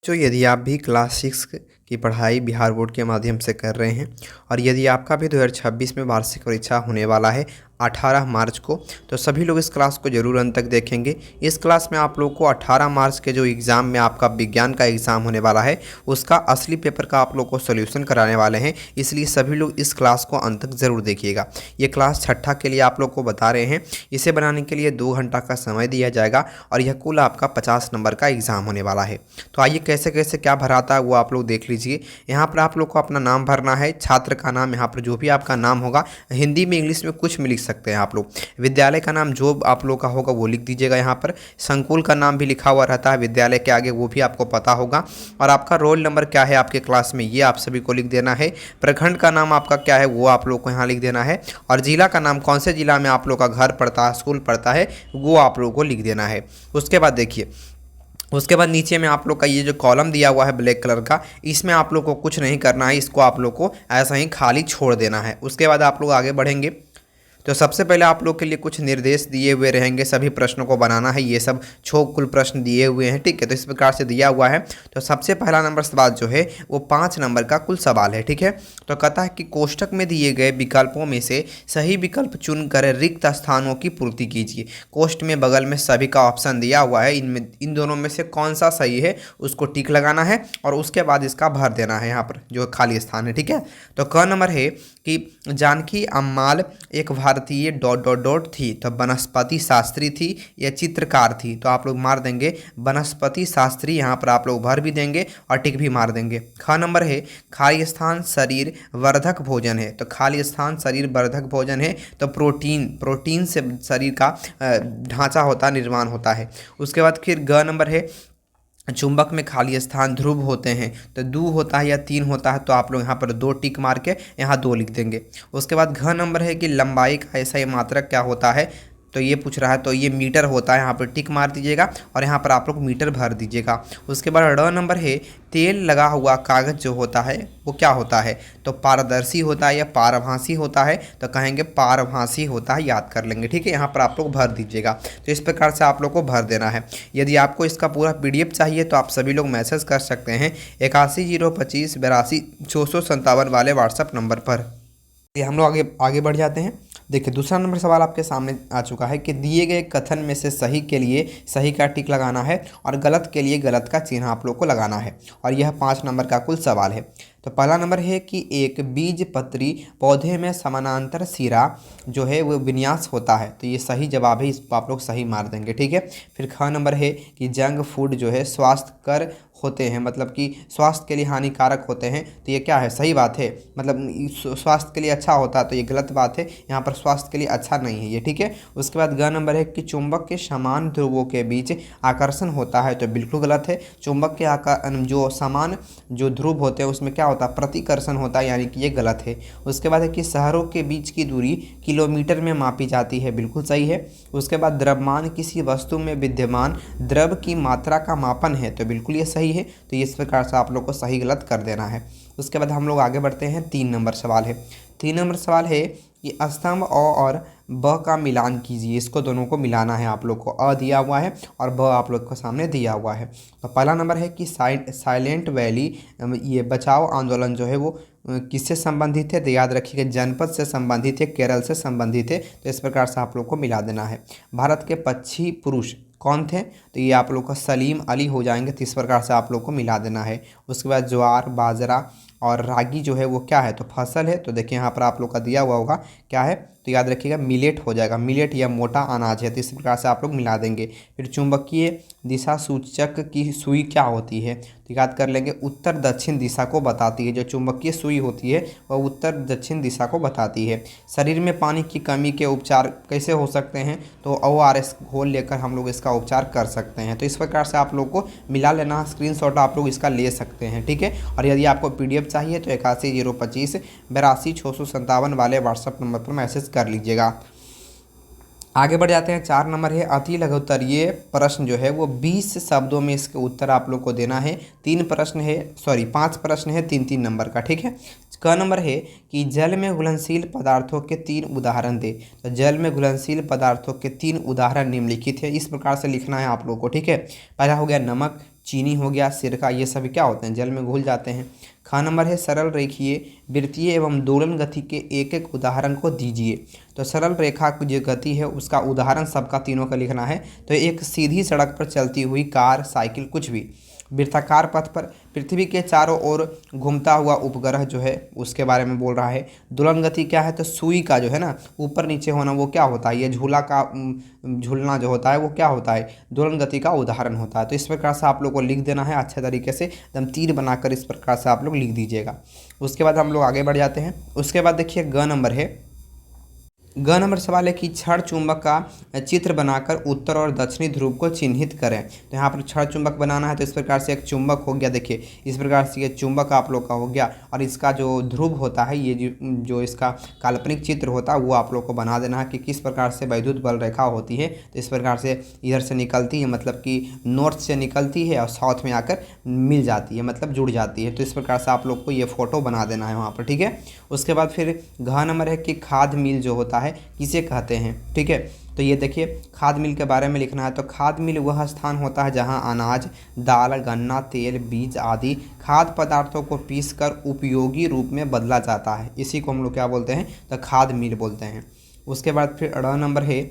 बच्चों, यदि आप भी क्लास 6 की पढ़ाई बिहार बोर्ड के माध्यम से कर रहे हैं और यदि आपका भी 2026 में वार्षिक परीक्षा होने वाला है 18 मार्च को, तो सभी लोग इस क्लास को ज़रूर अंत तक देखेंगे। इस क्लास में आप लोग को 18 मार्च के जो एग्ज़ाम में आपका विज्ञान का एग्ज़ाम होने वाला है उसका असली पेपर का आप लोग को सोल्यूशन कराने वाले हैं, इसलिए सभी लोग इस क्लास को अंत तक ज़रूर देखिएगा। ये क्लास छठा के लिए आप लोग को बता रहे हैं। इसे बनाने के लिए 2 घंटा का समय दिया जाएगा और यह कुल आपका 50 नंबर का एग्ज़ाम होने वाला है। तो आइए कैसे कैसे क्या भराता है वो आप लोग देख लीजिए। यहाँ पर आप लोग को अपना नाम भरना है, छात्र का नाम, यहाँ पर जो भी आपका नाम होगा हिंदी में इंग्लिश में कुछ में लिख सकते हैं आप लोग। विद्यालय का नाम जो आप लोग का होगा वो लिख दीजिएगा। यहाँ पर संकुल का नाम भी लिखा हुआ रहता है विद्यालय के आगे, वो भी आपको पता होगा। और आपका रोल नंबर क्या है आपके क्लास में ये आप सभी को लिख देना है। प्रखंड का नाम आपका क्या है वो आप लोग को यहाँ लिख देना है। और जिला का नाम, कौन से जिला में आप लोग का घर पड़ता है, स्कूल पड़ता है, वो आप लोगों को लिख देना है। उसके बाद देखिए, उसके बाद नीचे में आप लोग का ये जो कॉलम दिया हुआ है ब्लैक कलर का, इसमें आप लोग को कुछ नहीं करना है, इसको आप लोग को ऐसा ही खाली छोड़ देना है। उसके बाद आप लोग आगे बढ़ेंगे तो सबसे पहले आप लोग के लिए कुछ निर्देश दिए हुए रहेंगे, सभी प्रश्नों को बनाना है। ये सब 6 कुल प्रश्न दिए हुए हैं, ठीक है। तो इस प्रकार से दिया हुआ है। तो सबसे पहला नंबर सवाल जो है वो 5 नंबर का कुल सवाल है, ठीक है। तो कहता है कि कोष्टक में दिए गए विकल्पों में से सही विकल्प चुनकर रिक्त स्थानों की पूर्ति कीजिए। कोष्ट में बगल में सभी का ऑप्शन दिया हुआ है, इन दोनों में से कौन सा सही है उसको टिक लगाना है और उसके बाद इसका भर देना है यहाँ पर जो खाली स्थान है, ठीक है। तो क नंबर है कि जानकी अम्माल एक भारतीय ... थी, तो वनस्पति शास्त्री थी या चित्रकार थी, तो आप लोग मार देंगे वनस्पति शास्त्री, यहाँ पर आप लोग भर भी देंगे और टिक भी मार देंगे। ख नंबर है खाली स्थान शरीर वर्धक भोजन है, तो खाली स्थान शरीर वर्धक भोजन है, तो प्रोटीन से शरीर का ढांचा होता है, निर्माण होता है। उसके बाद फिर ग नंबर है चुंबक में खाली स्थान ध्रुव होते हैं, तो 2 होता है या 3 होता है, तो आप लोग यहाँ पर 2 टिक मार के यहाँ 2 लिख देंगे। उसके बाद घ नंबर है कि लंबाई का ऐसा मात्रक क्या होता है, तो ये पूछ रहा है, तो ये मीटर होता है, यहाँ पर टिक मार दीजिएगा और यहाँ पर आप लोग मीटर भर दीजिएगा। उसके बाद ड नंबर है तेल लगा हुआ कागज़ जो होता है वो क्या होता है, तो पारदर्शी होता है या पारभासी होता है, तो कहेंगे पारभासी होता है, याद कर लेंगे, ठीक है। यहाँ पर आप लोग भर दीजिएगा। तो इस प्रकार से आप लोग को भर देना है। यदि आपको इसका पूरा PDF चाहिए तो आप सभी लोग मैसेज कर सकते हैं 810252 वाले व्हाट्सएप नंबर पर। ये हम लोग आगे बढ़ जाते हैं। देखिए दूसरा नंबर सवाल आपके सामने आ चुका है कि दिए गए कथन में से सही के लिए सही का टिक लगाना है और गलत के लिए गलत का चिन्ह आप लोग को लगाना है। और यह 5 नंबर का कुल सवाल है। तो पहला नंबर है कि एक बीजपत्री पौधे में समानांतर सिरा जो है वो विन्यास होता है, तो ये सही जवाब है, इसको आप लोग सही मार देंगे, ठीक है। फिर ख नंबर है कि जंक फूड जो है स्वास्थ्यकर होते हैं, मतलब कि स्वास्थ्य के लिए हानिकारक होते हैं, तो ये क्या है, सही बात है, मतलब स्वास्थ्य के लिए अच्छा होता है, तो ये गलत बात है, यहाँ पर स्वास्थ्य के लिए अच्छा नहीं है ये, ठीक है। उसके बाद ग नंबर है कि चुंबक के समान ध्रुवों के बीच आकर्षण होता है, तो बिल्कुल गलत है। चुंबक के जो समान जो ध्रुव होते हैं उसमें क्या होता है, प्रतिकर्षण होता है, यानी कि ये गलत है। उसके बाद है कि शहरों के बीच की दूरी किलोमीटर में मापी जाती है, बिल्कुल सही है। उसके बाद द्रव्यमान किसी वस्तु में विद्यमान द्रव की मात्रा का मापन है, तो बिल्कुल ये सही है। तो इस प्रकार से आप लोग को सही गलत कर देना है। उसके बाद हम लोग आगे बढ़ते हैं। 3 नंबर सवाल है। 3 नंबर सवाल है कि स्तंभ अ और ब का मिलान कीजिए। इसको दोनों को मिलाना है आप लोग को। अ दिया हुआ है और ब आप लोग को सामने दिया हुआ है। तो पहला नंबर है कि साइलेंट वैली ये बचाओ आंदोलन जो है वो किससे संबंधित है, तो याद रखिएगा जनपद से संबंधित है, केरल से संबंधित है। तो इस प्रकार से आप लोग को मिला देना है। भारत के पक्षी पुरुष कौन थे, तो ये आप लोग का सलीम अली हो जाएंगे, तो इस प्रकार से आप लोग को मिला देना है। उसके बाद ज्वार बाजरा और रागी जो है वो क्या है, तो फसल है, तो देखिए यहाँ पर आप लोग का दिया हुआ होगा क्या है, तो याद रखिएगा मिलेट हो जाएगा, मिलेट या मोटा अनाज है, तो इस प्रकार से आप लोग मिला देंगे। फिर चुंबकीय दिशा सूचक की सुई क्या होती है, तो याद कर लेंगे उत्तर दक्षिण दिशा को बताती है। जो चुंबकीय सुई होती है वह उत्तर दक्षिण दिशा को बताती है। शरीर में पानी की कमी के उपचार कैसे हो सकते हैं, तो ORS घोल लेकर हम लोग इसका उपचार कर सकते हैं। तो इस प्रकार से आप लोग को मिला लेना, स्क्रीनशॉट आप लोग इसका ले सकते हैं, ठीक है। और यदि आपको PDF चाहिए तो 810252 वाले व्हाट्सएप नंबर पर मैसेज कर लीजिएगा। आगे बढ़ जाते हैं। 4 नंबर है अति लघुत्तरीय प्रश्न जो है वो 20 शब्दों में इसके उत्तर आप लोग को देना है। 5 प्रश्न है 3-3 नंबर का, ठीक है। क नंबर है कि जल में घुलनशील पदार्थों के 3 उदाहरण दे, तो जल में घुलनशील पदार्थों के 3 उदाहरण निम्नलिखित है, इस प्रकार से लिखना है आप लोग को, ठीक है। पहला हो गया नमक, चीनी हो गया, सिरका, ये सभी क्या होते हैं, जल में घुल जाते हैं। ख नंबर है सरल रेखीय वृत्तीय एवं दोलन गति के एक एक उदाहरण को दीजिए। तो सरल रेखा की जो गति है उसका उदाहरण सबका तीनों का लिखना है। तो एक सीधी सड़क पर चलती हुई कार, साइकिल, कुछ भी। वृत्ताकार पथ पर पृथ्वी के चारों ओर घूमता हुआ उपग्रह जो है उसके बारे में बोल रहा है। दोलन गति क्या है, तो सुई का जो है ना ऊपर नीचे होना वो क्या होता है, ये झूला का झूलना जो होता है वो क्या होता है, दोलन गति का उदाहरण होता है। तो इस प्रकार से आप लोग को लिख देना है अच्छे तरीके से, एकदम तीर बनाकर इस प्रकार से आप लोग लिख दीजिएगा। उसके बाद हम लोग आगे बढ़ जाते हैं। उसके बाद देखिए ग नंबर है, ग नंबर सवाल है कि क्षण चुंबक का चित्र बनाकर उत्तर और दक्षिणी ध्रुव को चिन्हित करें। तो यहाँ पर क्षण चुंबक बनाना है। तो इस प्रकार से एक चुंबक हो गया, देखिए इस प्रकार से ये चुंबक आप लोग का हो गया, और इसका जो ध्रुव होता है, ये जो इसका काल्पनिक चित्र होता है वो आप लोग को बना देना है कि किस प्रकार से वैद्युत बल रेखा होती है। तो इस प्रकार से इधर से निकलती है, मतलब कि नॉर्थ से निकलती है और साउथ में आकर मिल जाती है, मतलब जुड़ जाती है। तो इस प्रकार से आप लोग को ये फोटो बना देना है वहाँ पर, ठीक है। उसके बाद फिर घ नंबर है कि खाद मिल जो होता है किसे कहते हैं, ठीक है। तो ये देखिए खाद मिल के बारे में लिखना है। तो खाद मिल वह स्थान होता है जहां अनाज, दाल, गन्ना, तेल, बीज आदि खाद्य पदार्थों को पीसकर उपयोगी रूप में बदला जाता है। इसी को हम लोग क्या बोलते हैं, तो खाद मिल बोलते हैं। उसके बाद फिर अ नंबर है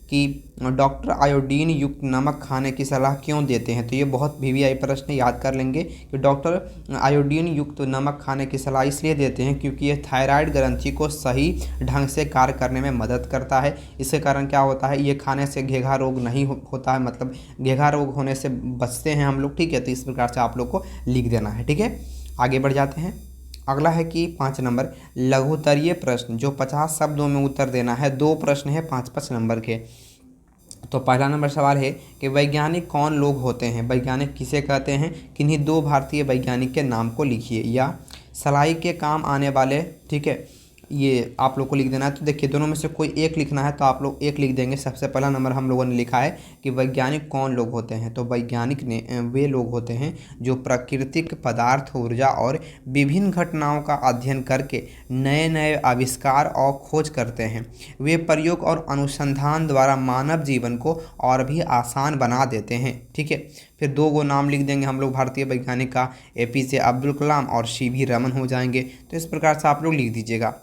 कि डॉक्टर आयोडीन युक्त नमक खाने की सलाह क्यों देते हैं। तो ये बहुत वीवीआई प्रश्न याद कर लेंगे कि डॉक्टर आयोडीन युक्त नमक खाने की सलाह इसलिए देते हैं क्योंकि ये थायराइड ग्रंथि को सही ढंग से कार्य करने में मदद करता है। इसके कारण क्या होता है, ये खाने से घेघा रोग नहीं होता है, मतलब घेघा रोग होने से बचते हैं हम लोग, ठीक है। तो इस प्रकार से आप लोग को लिख देना है, ठीक है। आगे बढ़ जाते हैं। अगला है कि 5 नंबर लघुत्तरीय प्रश्न, जो 50 शब्दों में उत्तर देना है। 2 प्रश्न है 5-5 नंबर के। तो पहला नंबर सवाल है कि वैज्ञानिक कौन लोग होते हैं, वैज्ञानिक किसे कहते हैं, किन्हीं 2 भारतीय वैज्ञानिक के नाम को लिखिए। या सलाई के काम आने वाले, ठीक है, ये आप लोग को लिख देना है। तो देखिए दोनों में से कोई एक लिखना है, तो आप लोग एक लिख देंगे। सबसे पहला नंबर हम लोगों ने लिखा है कि वैज्ञानिक कौन लोग होते हैं। तो वैज्ञानिक ने वे लोग होते हैं जो प्राकृतिक पदार्थ, ऊर्जा और विभिन्न घटनाओं का अध्ययन करके नए नए आविष्कार और खोज करते हैं। वे प्रयोग और अनुसंधान द्वारा मानव जीवन को और भी आसान बना देते हैं, ठीक है। फिर 2 गो नाम लिख देंगे हम लोग भारतीय वैज्ञानिक का, APJ अब्दुल कलाम और CV रमन हो जाएंगे। तो इस प्रकार से आप लोग लिख दीजिएगा।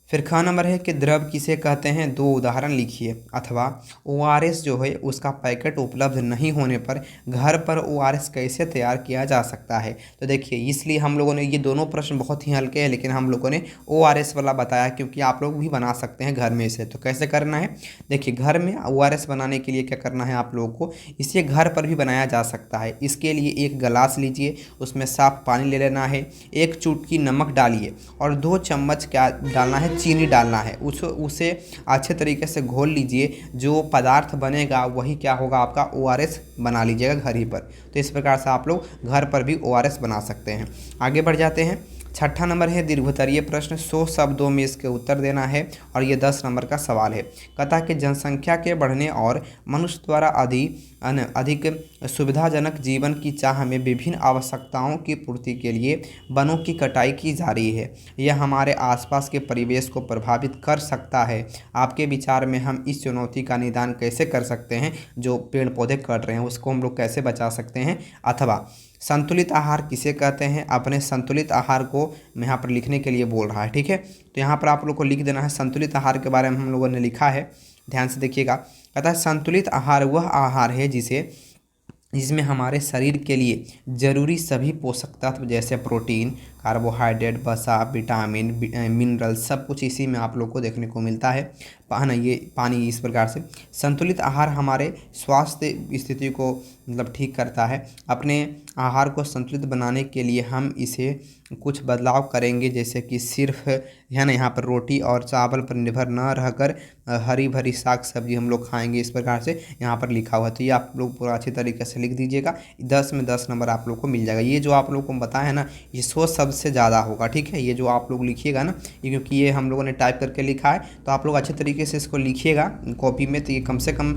फिर ख नंबर है कि द्रव किसे कहते हैं, 2 उदाहरण लिखिए। अथवा ORS जो है उसका पैकेट उपलब्ध नहीं होने पर घर पर ORS कैसे तैयार किया जा सकता है। तो देखिए इसलिए हम लोगों ने ये दोनों प्रश्न बहुत ही हल्के हैं, लेकिन हम लोगों ने ORS वाला बताया क्योंकि आप लोग भी बना सकते हैं घर में इसे। तो कैसे करना है, देखिए घर में ORS बनाने के लिए क्या करना है आप लोगों को, इसे घर पर भी बनाया जा सकता है। इसके लिए एक गिलास लीजिए, उसमें साफ पानी ले लेना है, 1 चुटकी नमक डालिए और 2 चम्मच क्या डालना है, चीनी डालना है। उसे अच्छे तरीके से घोल लीजिए। जो पदार्थ बनेगा वही क्या होगा, आपका ORS बना लीजिएगा घर ही पर। तो इस प्रकार से आप लोग घर पर भी ORS बना सकते हैं। आगे बढ़ जाते हैं। 6ठा नंबर है दीर्घोत्तरीय प्रश्न, 100 शब्दों में इसके उत्तर देना है और ये 10 नंबर का सवाल है। कहता है कि जनसंख्या के बढ़ने और मनुष्य द्वारा अधिक सुविधाजनक जीवन की चाह में विभिन्न आवश्यकताओं की पूर्ति के लिए वनों की कटाई की जा रही है। यह हमारे आसपास के परिवेश को प्रभावित कर सकता है। आपके विचार में हम इस चुनौती का निदान कैसे कर सकते हैं, जो पेड़ पौधे कट रहे हैं उसको हम लोग कैसे बचा सकते हैं। अथवा संतुलित आहार किसे कहते हैं, अपने संतुलित आहार को यहाँ पर लिखने के लिए बोल रहा है, ठीक है। तो यहाँ पर आप लोग को लिख देना है संतुलित आहार के बारे में हम लोगों ने लिखा है, ध्यान से देखिएगा। कहता है संतुलित आहार वह आहार है जिसमें हमारे शरीर के लिए जरूरी सभी पोषक तत्व जैसे प्रोटीन, कार्बोहाइड्रेट, वसा, विटामिन, मिनरल सब कुछ इसी में आप लोग को देखने को मिलता है। पानी इस प्रकार से संतुलित आहार हमारे स्वास्थ्य स्थिति को मतलब ठीक करता है। अपने आहार को संतुलित बनाने के लिए हम इसे कुछ बदलाव करेंगे, जैसे कि सिर्फ है ना यहाँ पर रोटी और चावल पर निर्भर न रहकर हरी भरी साग सब्जी हम लोग खाएंगे, इस प्रकार से यहाँ पर लिखा हुआ है। तो ये आप लोग पूरा अच्छी तरीके से लिख दीजिएगा। 10 में 10 नंबर आप लोग को मिल जाएगा। ये जो आप लोग को बताया है ना, ये 100 शब्द से ज़्यादा होगा, ठीक है। ये जो आप लोग लिखिएगा ना, ये क्योंकि ये हम लोगों ने टाइप करके लिखा है, तो आप लोग अच्छे तरीके से इसको लिखिएगा कॉपी में। तो ये कम से कम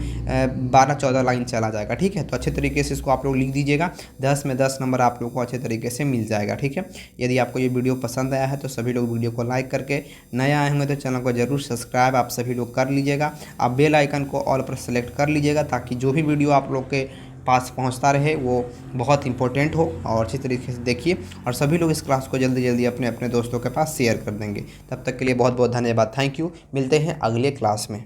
12-14 लाइन चला जाएगा, ठीक है। तो अच्छे तरीके से इसको आप लोग लिख दीजिएगा। 10 में 10 नंबर आप लोग को अच्छे तरीके से मिल जाएगा, ठीक है। यदि आपको ये वीडियो पसंद आया है तो सभी लोग वीडियो को लाइक करके, नए आए होंगे तो चैनल को जरूर सब्सक्राइब आप सभी लोग कर लीजिएगा। आप बेल आइकन को ऑल पर सेलेक्ट कर लीजिएगा ताकि जो भी वीडियो आप लोग के पास पहुंचता रहे वो बहुत इंपॉर्टेंट हो, और अच्छी तरीके से देखिए और सभी लोग इस क्लास को जल्दी जल्दी अपने अपने दोस्तों के पास शेयर कर देंगे। तब तक के लिए बहुत बहुत धन्यवाद। Thank you. मिलते हैं अगले क्लास में।